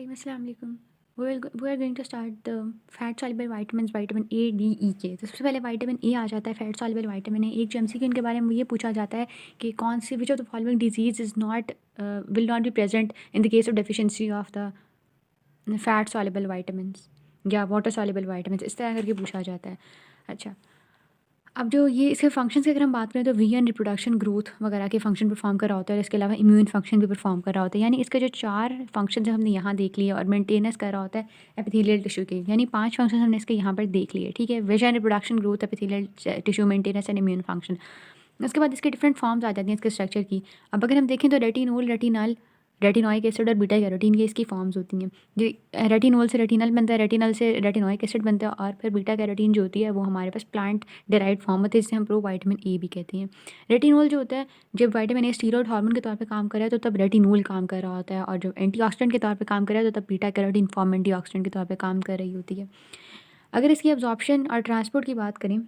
अस्सलाम वालेकुम। We are going to start the fat soluble vitamins vitamin A D E के। तो सबसे पहले विटामिन ए आ जाता है, फैट सॉल्युबल विटामिन ए। एक जो एमसीक्यू इनके बारे में ये पूछा जाता है कि कौन सी which of the following disease is not will not be present in the case of deficiency of the fat soluble vitamins या वाटर सॉल्युबल विटामिन्स, इस तरह करके पूछा जाता है। अच्छा, अब जो ये इसके फंक्शंस की अगर हम बात करें तो वीएन रिप्रोडक्शन ग्रोथ वगैरह के फंक्शन परफॉर्म कर रहा होता है और इसके अलावा इम्यून फंक्शन भी परफॉर्म कर रहा होता है। यानी इसके जो 4 फंक्शन हमने यहाँ देख लिए और मेंटेनेंस कर रहा होता है एपिथेलियल टिश्यू के, यानी 5 फंक्शन हमने इसके यहाँ पर देख लिए। ठीक है, vision reproduction growth epithelial tissue maintenance and immune function. उसके बाद इसके डिफरेंट फॉर्म्स आ जाती हैं इसके स्ट्रक्चर की। अब अगर हम देखें तो रेटिनोल, रेटिनल, रेटिनोइक एसिड और बीटा कैरोटीन की इसकी फॉर्म्स होती हैं। जो रेटिनोल से रेटिनल बनता है, रेटिनल से रेटिनोइक एसिड बनता है और फिर बीटा कैरोटीन जो होती है वो हमारे पास प्लांट डेराइव्ड फॉर्म होती है, जिसे हम प्रो विटामिन ए भी कहते हैं। रेटिनोल जो होता है, जब विटामिन ए स्टीरॉयड हार्मोन के तौर पे काम कर रहा है तो तब रेटिनोल काम कर रहा होता है, और जब एंटीऑक्सीडेंट के तौर पे काम कर रहा है तो तब बीटा कैरोटीन फॉर्म एंटीऑक्सीडेंट के तौर पे काम कर रही होती है। अगर इसकी एब्जॉर्प्शन और ट्रांसपोर्ट की बात करें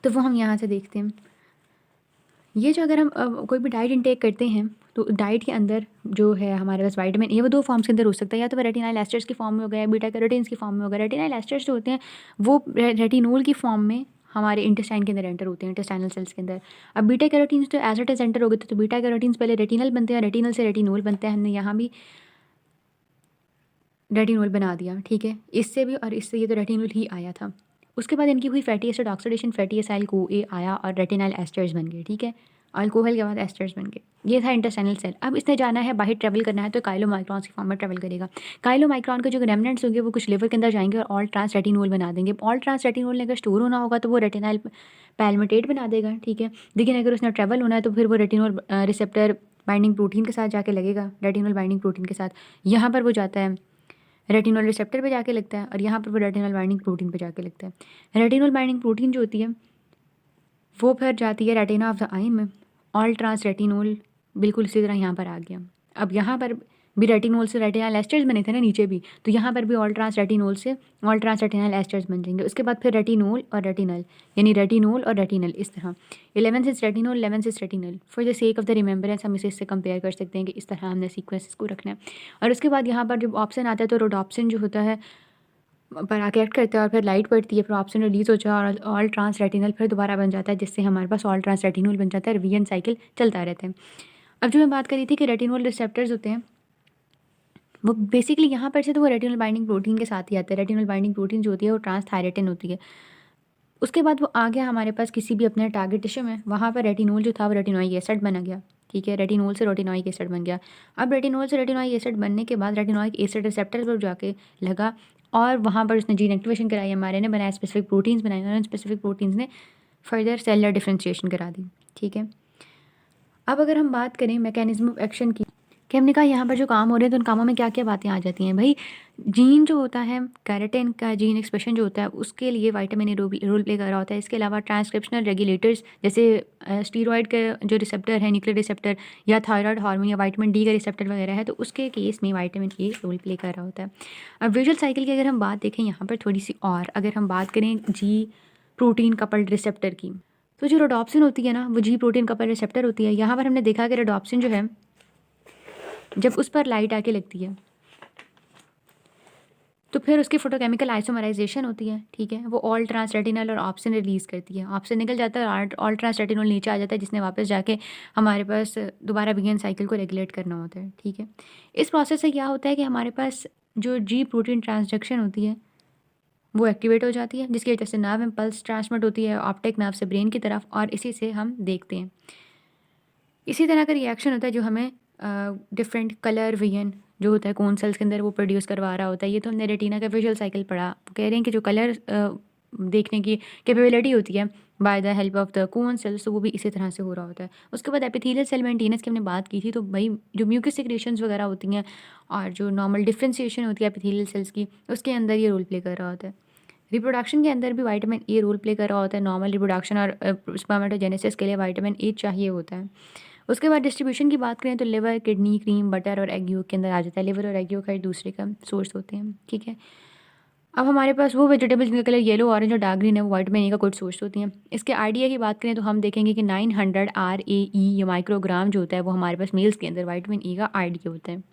तो वो हम यहाँ से देखते हैं। ये जो अगर हम कोई भी डाइट इंटेक करते हैं तो डाइट के अंदर जो है हमारे पास विटामिन ए वो 2 फॉर्म्स के अंदर हो सकता है, या तो रेटिनाइल एस्टर्स की फॉर्म में हो गया, बीटा कैरोटीन्स की फॉर्म में हो गया। रेटिनाइल एस्टर्स जो होते हैं वो रेटिनोल की फॉर्म में हमारे इंटेस्टाइन के अंदर एंटर होते हैं, इंटेस्टाइनल सेल्स के अंदर। अब बीटा कैरोटीन्स तो एज इट इज एंटर हो गए तो बीटा कैरोटीन्स पहले रेटिनल बनते हैं, रेटिनल से रेटिनोल बनता है। हमने यहाँ भी रेटिनोल बना दिया, ठीक है, इससे भी और इससे, ये तो रेटिनोल ही आया था। उसके बाद इनकी हुई fatty acid oxidation, fatty acyl को ए आया और रेटिनाइल एस्टर्स बन गए। ठीक है, अल्कोहल के बाद एस्टर्स बन गए। ये था इंटेस्टाइनल सेल। अब इसने जाना है बाहर, ट्रेवल करना है तो काइलोमाइक्रॉन्स की फॉर्म में ट्रेवल करेगा। काइलोमाइक्रॉन के जो रेमनेंट्स होंगे वो कुछ लिवर के अंदर जाएंगे और ऑल ट्रांस रेटिनोल बना देंगे। ऑल ट्रांस रेटिनोल ने अगर स्टोर होना होगा तो वो रेटिनाइल पैल्मिटेट बना देगा। ठीक है, लेकिन अगर उसने ट्रेवल होना है तो फिर वो रेटिनोल रिसेप्टर बाइंडिंग प्रोटीन के साथ जाके लगेगा, रेटिनोल बाइंडिंग प्रोटीन के साथ। यहाँ पर वो जाता है, रेटिनोल रिसेप्टर पे जाके लगता है और यहाँ पर वो रेटिनोल बाइंडिंग प्रोटीन पे जाके लगता है। रेटिनोल बाइंडिंग प्रोटीन जो होती है वो फिर जाती है रेटिना ऑफ द आई में। ऑल ट्रांस रेटिनोल बिल्कुल इसी तरह यहाँ पर आ गया। अब यहाँ पर भी रेटिनोल से रेटिनल एस्टर्स बने थे ना नीचे भी, तो यहाँ पर भी ऑल ट्रांस रेटिनोल से ऑल ट्रांस रेटिनल एस्टर्स बन जाएंगे। उसके बाद फिर रेटिनोल और रेटिनल, यानी रेटिनोल और रेटिनल इस तरह। 11 is retinol, 11 is retinal. For the sake of the remembrance हम इसे इससे कंपेयर कर सकते हैं कि इस तरह हमने सीक्वेंस को रखना है। और उसके बाद यहाँ पर जब ऑप्शन आता है तो रोडोप्सिन जो होता है पर आके एक्ट करता है और फिर लाइट पड़ती है, फिर ऑप्शन रिलीज हो जाए और ऑल ट्रांस रेटिनल फिर दोबारा बन जाता है, जिससे हमारे पास ऑल ट्रांस रेटिनोल बन जाता है और वीएन साइकिल चलता रहता है। अब जो मैं बात करी थी कि रेटिनोल रिसेप्टर्स होते हैं वो बेसिकली यहाँ पर से तो वो रेटिनल बाइंडिंग प्रोटीन के साथ ही आते हैं। रेटिनल बाइंडिंग प्रोटीन जो होती है वो ट्रांसथायरेटिन होती है। उसके बाद वो आ गया हमारे पास किसी भी अपने टारगेट टिश्यू में, वहाँ पर रेटिनोल जो था वो रेटिनोइक एसिड बना गया। ठीक है, रेटिनोल से रेटिनोइक एसिड बन गया। अब रेटिनोल से रेटिनोइक एसिड बनने के बाद रेटिनोइक एसिड रिसेप्टर पर जाके लगा और वहाँ पर उसने जीन एक्टिवेशन कराई, एमआरएनए बनाया, स्पेसिफिक प्रोटीन्स बनाए और उन स्पेसिफिक प्रोटीन्स ने फर्दर सेलुलर डिफरेंशिएशन करा दी। ठीक है, अब अगर हम बात करें मैकेनिज्म ऑफ एक्शन की, कि हमने कहा यहाँ पर जो काम हो रहे हैं तो उन कामों में क्या क्या बातें आ जाती हैं भाई। जीन जो होता है, कैरेटिन का जीन एक्सप्रेशन जो होता है उसके लिए विटामिन ए रोल प्ले कर रहा होता है। इसके अलावा ट्रांसक्रिप्शनल रेगुलेटर्स जैसे स्टीरॉयड के जो रिसेप्टर है, न्यूक्लियर रिसेप्टर या थायराइड हार्मोन या विटामिन डी का रिसेप्टर वगैरह है, तो उसके केस में विटामिन ए रोल प्ले कर रहा होता है। अब विजुअल साइकिल की अगर हम बात देखें यहाँ पर थोड़ी सी, और अगर हम बात करें जी प्रोटीन कपल्ड रिसेप्टर की, तो जो रोडोप्सिन होती है ना वो जी प्रोटीन कपल्ड रिसेप्टर होती है। यहाँ पर हमने देखा कि रोडोप्सिन जो है जब उस पर लाइट आके लगती है तो फिर उसकी फोटोकेमिकल आइसोमराइजेशन होती है। ठीक है, वो ऑल ट्रांस रेटिनल और ऑप्शन रिलीज करती है। ऑप्शन निकल जाता है और ऑल ट्रांस रेटिनल नीचे आ जाता है, जिसने वापस जाके हमारे पास दोबारा वीगन साइकिल को रेगुलेट करना होता है। ठीक है, इस प्रोसेस से क्या होता है कि हमारे पास जो जी प्रोटीन ट्रांसडक्शन होती है वो एक्टिवेट हो जाती है, जिसकी वजह से नर्व इम्पल्स ट्रांसमिट होती है ऑप्टिक नर्व से ब्रेन की तरफ, और इसी से हम देखते हैं। इसी तरह का रिएक्शन होता है जो हमें डिफरेंट कलर विजन जो होता है कोन सेल्स के अंदर वो प्रोड्यूस करवा रहा होता है। ये तो हमने रेटिना का विजुअल साइकिल पढ़ा। कह रहे हैं कि जो कलर देखने की कैपेबिलिटी होती है by the help of the cone cells, तो वो भी इसी तरह से हो रहा होता है। उसके बाद एपिथेलियल सेल मेंटेनेंस की हमने बात की थी, तो भाई जो म्यूकस सिक्रेशंस वगैरह होती हैं और जो नॉर्मल डिफ्रेंसिएशन होती है एपिथेलियल सेल्स की, उसके अंदर ये रोल प्ले कर रहा होता है। रिप्रोडक्शन के अंदर भी विटामिन ए रोल प्ले कर रहा होता है। नॉर्मल रिप्रोडक्शन और स्पर्मेटोजेनेसिस के लिए विटामिन ए चाहिए होता है। उसके बाद डिस्ट्रीब्यूशन की बात करें तो लिवर, किडनी, क्रीम, बटर और एग योक के अंदर आ जाता है। लिवर और एग योक एक दूसरे का सोर्स होते हैं। ठीक है, अब हमारे पास वो वेजिटेबल्स जिनका कलर येलो, ऑरेंज और डार्क ग्रीन है वो विटामिन ए का गुड सोर्स होती हैं। इसके आरडीए की बात करें तो हम देखेंगे कि 900 RAE या माइक्रोग्राम जो होता है वो हमारे पास मेल्स के अंदर विटामिन ए का आरडीए होता है।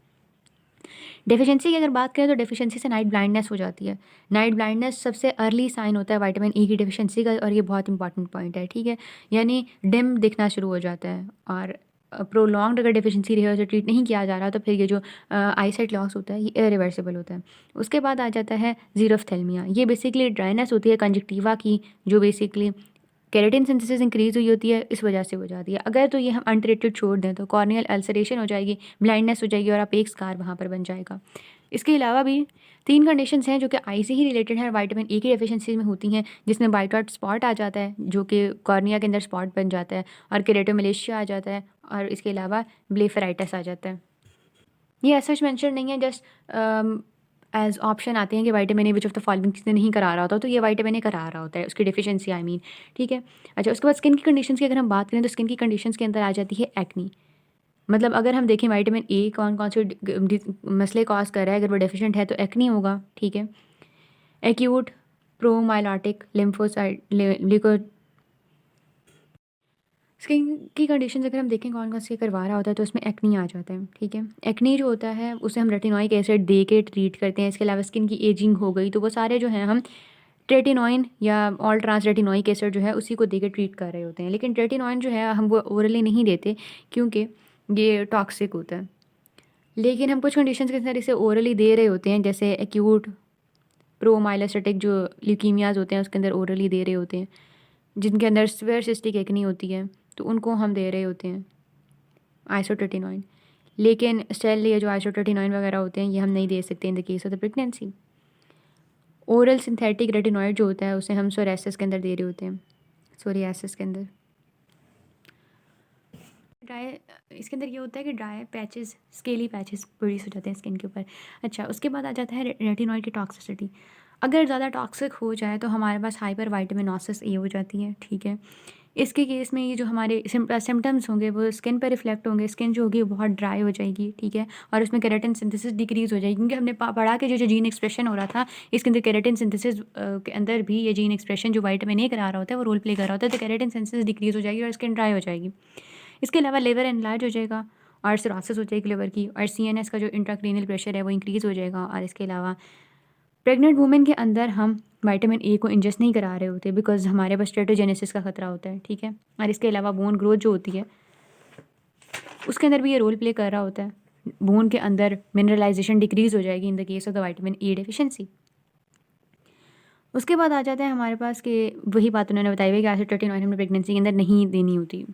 डेफिशिएंसी की अगर बात करें तो डेफिशिएंसी से नाइट ब्लाइंडनेस हो जाती है। नाइट ब्लाइंडनेस सबसे अर्ली साइन होता है विटामिन ई की डेफिशिएंसी का, और ये बहुत इंपॉर्टेंट पॉइंट है, ठीक है। यानी डिम दिखना शुरू हो जाता है, और प्रोलॉन्ग्ड अगर डेफिशिएंसी रही और उसे ट्रीट नहीं किया जा रहा तो फिर ये जो आईसाइट लॉस होता है ये इरिवर्सिबल होता है। उसके बाद आ जाता है ज़ीरोफ्थेल्मिया। ये बेसिकली ड्राइनेस होती है कंजक्टिवा की, जो बेसिकली केराटिन सिंथेसिस इंक्रीज हुई होती है, इस वजह से हो जाती है। अगर तो ये हम अनट्रीटेड छोड़ दें तो कॉर्नियल अल्सरेशन हो जाएगी, ब्लाइंडनेस हो जाएगी और अपेक्स स्कार वहाँ पर बन जाएगा। इसके अलावा भी 3 कंडीशंस हैं जो कि आई से ही रिलेटेड हैं, विटामिन ए की डेफिशिएंसी में होती हैं, जिसमें वाइट डॉट स्पॉट आ जाता है जो कि कॉर्निया के अंदर स्पॉट बन जाता है, और केरेटोमलेशिया आ जाता है, और इसके अलावा ब्लेफराइटिस आ जाता है। ये ऐसा मेंशन नहीं है, जस्ट एज ऑप्शन आते हैं कि vitamin A which of the following चीज़ें नहीं करा रहा होता, तो ये विटामिन ए करा रहा होता है, उसकी डेफिशिएंसी आई मीन, ठीक है। अच्छा, उसके बाद स्किन की कंडीशंस की अगर हम बात करें तो स्किन की कंडीशंस के अंदर आ जाती है एक्नी। मतलब अगर हम देखें विटामिन ए कौन कौन से मसले कॉज कर रहा है, अगर वो डेफिशिएंट है तो एक्नी होगा, ठीक है। एक्यूट प्रोमाइलोटिक लिम्फोसाइट लिको स्किन की कंडीशंस अगर हम देखें कौन कौन से करवा रहा होता है तो उसमें एक्नी आ जाता है, ठीक है। एक्नी जो होता है उसे हम रेटिनोइक एसिड दे के ट्रीट करते हैं। इसके अलावा स्किन की एजिंग हो गई तो वो सारे जो हैं हम ट्रेटिनोइन या ऑल ट्रांस रेटिनोइक एसिड जो है उसी को दे के ट्रीट कर रहे होते हैं। लेकिन ट्रेटिनोइन जो है हम वो ओरली नहीं देते क्योंकि ये टॉक्सिक होता है। लेकिन हम कुछ कंडीशंस के अंदर इसे ओरली दे रहे होते हैं, जैसे एक्यूट प्रोमाइलोसिटिक जो ल्यूकीमियाज होते हैं उसके अंदर ओरली दे रहे होते हैं, जिनके अंदर स्वेयर सिस्टिक एक्नी होती है तो उनको हम दे रहे होते हैं आइसोट्रेटिनोइन। लेकिन स्टिल ये जो आइसोट्रेटिनोइन वगैरह होते हैं ये हम नहीं दे सकते इन the case of the pregnancy. Oral synthetic retinoid जो होता है उसे हम सोरियासिस के अंदर दे रहे होते हैं, सोरियासिस के अंदर। ड्राई इसके अंदर ये होता है कि dry patches, scaly patches produce हो जाते हैं स्किन के ऊपर। अच्छा, उसके बाद आ जाता है रेटिनॉइड की टॉक्सिसिटी। अगर ज़्यादा टॉक्सिक हो जाए तो हमारे पास हाइपर वाइटामिनोसिस ए हो जाती है, ठीक है। इसके केस में ये जो हमारे सिम्टम्स होंगे वो स्किन पर रिफ्लेक्ट होंगे, स्किन जो होगी वो बहुत ड्राई हो जाएगी, ठीक है। और उसमें केराटिन सिंथेसिस डिक्रीज़ हो जाएगी, क्योंकि हमने पढ़ा के जो जीन एक्सप्रेशन हो रहा था इसके अंदर केराटिन सिंथेसिस के अंदर भी ये जीन एक्सप्रेशन जो विटामिन ए करा रहा होता है वो रोल प्ले कर रहा होता है, तो केराटिन सिंथेसिस डिक्रीज़ हो जाएगी और स्किन ड्राई हो जाएगी। इसके अलावा लिवर एनलार्ज हो जाएगा और सिरोसिस हो जाएगी लिवर की, और सीएनएस का जो इंट्राक्रेनियल प्रेशर है वो इंक्रीज़ हो जाएगा। और इसके अलावा प्रेग्नेंट वुमेन के अंदर हम विटामिन ए को इंजेस्ट नहीं करा रहे होते बिकॉज हमारे पास स्टेटोजेनेसिस का खतरा होता है, ठीक है। और इसके अलावा बोन ग्रोथ जो होती है उसके अंदर भी ये रोल प्ले कर रहा होता है। बोन के अंदर मिनरलाइजेशन डिक्रीज़ हो जाएगी इन the case of the vitamin A deficiency. उसके बाद आ जाता है हमारे पास कि वही बात उन्होंने बताई हुई कि आइसोट्रेटिनोइन हमने प्रेगनेंसी के अंदर नहीं देनी होती।